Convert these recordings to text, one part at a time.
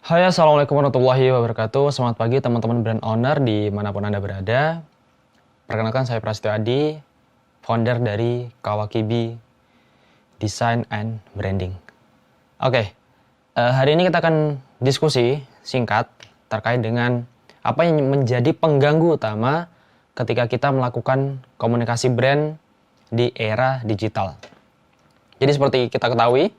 Hai, Assalamualaikum warahmatullahi wabarakatuh. Selamat pagi teman-teman brand owner dimanapun Anda berada. Perkenalkan saya Prasetyo Adi, founder dari Kawakibi Design and Branding. Oke, hari ini kita akan diskusi singkat terkait dengan apa yang menjadi pengganggu utama ketika kita melakukan komunikasi brand di era digital. Jadi seperti kita ketahui,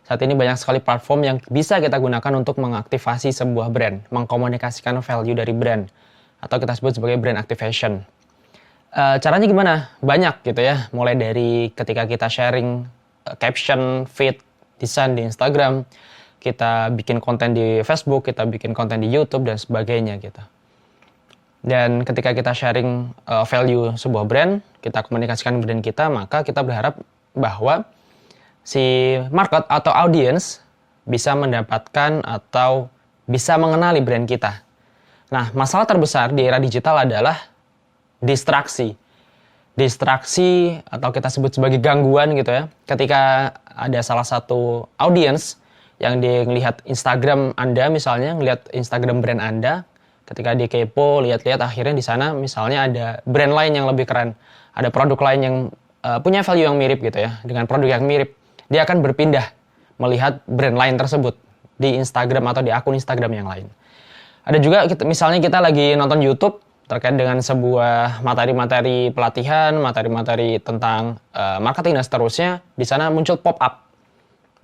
saat ini banyak sekali platform yang bisa kita gunakan untuk mengaktifasi sebuah brand, mengkomunikasikan value dari brand, atau kita sebut sebagai brand activation. Caranya gimana? Banyak gitu ya, mulai dari ketika kita sharing caption, feed, desain di Instagram, kita bikin konten di Facebook, kita bikin konten di YouTube, dan sebagainya gitu. Dan ketika kita sharing value sebuah brand, kita komunikasikan brand kita, maka kita berharap bahwa si market atau audience bisa mendapatkan atau bisa mengenali brand kita. Nah, masalah terbesar di era digital adalah distraksi. Distraksi atau kita sebut sebagai gangguan gitu ya. Ketika ada salah satu audience yang dia ngelihat Instagram Anda misalnya, ngelihat Instagram brand Anda, ketika dia kepo, lihat-lihat akhirnya di sana misalnya ada brand lain yang lebih keren, ada produk lain yang punya value yang mirip gitu ya, dengan produk yang mirip. Dia akan berpindah melihat brand lain tersebut di Instagram atau di akun Instagram yang lain. Ada juga misalnya kita lagi nonton YouTube terkait dengan sebuah materi-materi pelatihan, materi-materi tentang marketing dan seterusnya. Di sana muncul pop-up.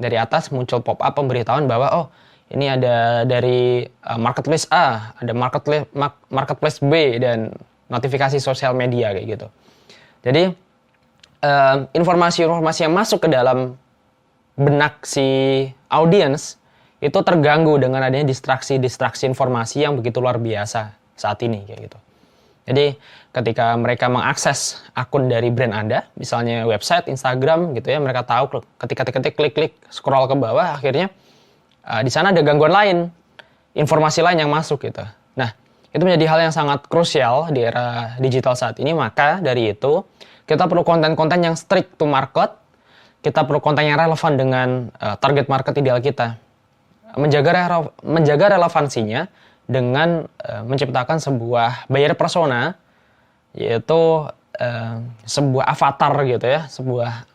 Dari atas muncul pop-up pemberitahuan bahwa oh ini ada dari marketplace A, ada marketplace B, dan notifikasi sosial media kayak gitu. Jadi informasi-informasi yang masuk ke dalam benak si audience itu terganggu dengan adanya distraksi informasi yang begitu luar biasa saat ini kayak gitu. Jadi ketika mereka mengakses akun dari brand Anda, misalnya website, Instagram gitu ya, mereka tahu ketika klik scroll ke bawah, akhirnya di sana ada gangguan lain, informasi lain yang masuk gitu. Nah, itu menjadi hal yang sangat krusial di era digital saat ini. Maka dari itu kita perlu konten-konten yang strict to market. Kita perlu konten yang relevan dengan target market ideal kita. Menjaga relevansinya dengan menciptakan sebuah buyer persona, yaitu sebuah avatar gitu ya, sebuah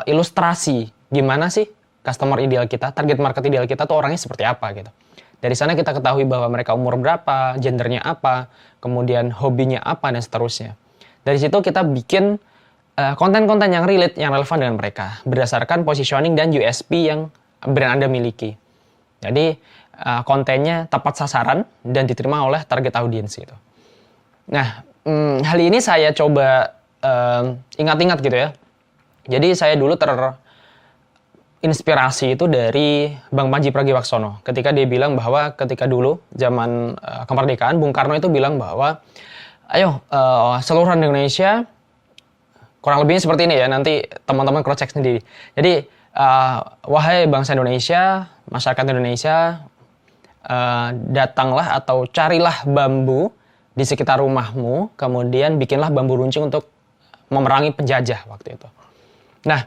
ilustrasi gimana sih customer ideal kita, target market ideal kita tuh orangnya seperti apa gitu. Dari sana kita ketahui bahwa mereka umur berapa, gendernya apa, kemudian hobinya apa, dan seterusnya. Dari situ kita bikin konten-konten yang relate, yang relevan dengan mereka berdasarkan positioning dan USP yang brand Anda miliki. Jadi kontennya tepat sasaran dan diterima oleh target audience gitu. Nah, hal ini saya coba ingat-ingat gitu ya. Jadi saya dulu terinspirasi itu dari Bang Panji Pragiwaksono ketika dia bilang bahwa ketika dulu zaman kemerdekaan, Bung Karno itu bilang bahwa ayo seluruh Indonesia, kurang lebihnya seperti ini ya, nanti teman-teman cross check sendiri. Jadi, wahai bangsa Indonesia, masyarakat Indonesia, datanglah atau carilah bambu di sekitar rumahmu, kemudian bikinlah bambu runcing untuk memerangi penjajah waktu itu. Nah,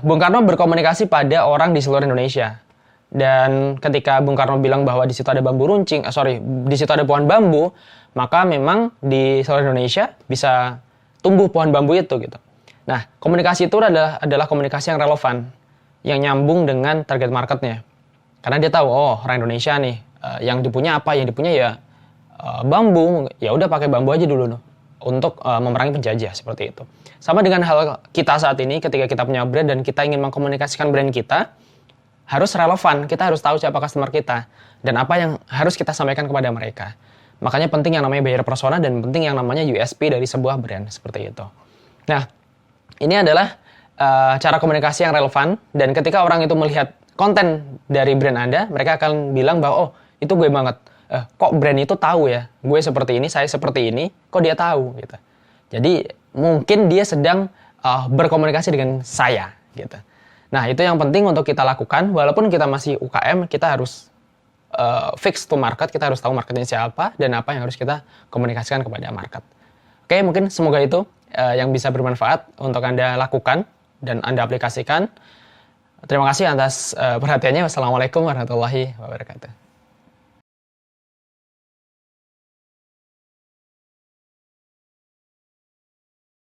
Bung Karno berkomunikasi pada orang di seluruh Indonesia. Dan ketika Bung Karno bilang bahwa di situ ada bambu runcing, di situ ada pohon bambu, maka memang di seluruh Indonesia bisa tumbuh pohon bambu itu gitu. Nah, komunikasi itu adalah komunikasi yang relevan, yang nyambung dengan target marketnya. Karena dia tahu, oh orang Indonesia nih, yang dipunya apa? Yang dipunya ya bambu. Ya udah pakai bambu aja dulu untuk memerangi penjajah seperti itu. Sama dengan hal kita saat ini, ketika kita punya brand dan kita ingin mengkomunikasikan brand kita, harus relevan. Kita harus tahu siapa customer kita dan apa yang harus kita sampaikan kepada mereka. Makanya penting yang namanya buyer persona dan penting yang namanya USP dari sebuah brand seperti itu. Nah, ini adalah cara komunikasi yang relevan, dan ketika orang itu melihat konten dari brand Anda, mereka akan bilang bahwa oh itu gue banget. Kok brand itu tahu ya, gue seperti ini, saya seperti ini, kok dia tahu gitu. Jadi mungkin dia sedang berkomunikasi dengan saya gitu. Nah, itu yang penting untuk kita lakukan. Walaupun kita masih UKM, kita harus fix to market, kita harus tahu marketnya siapa dan apa yang harus kita komunikasikan kepada market. Oke, mungkin semoga itu yang bisa bermanfaat untuk Anda lakukan dan Anda aplikasikan. Terima kasih atas perhatiannya. Wassalamualaikum warahmatullahi wabarakatuh.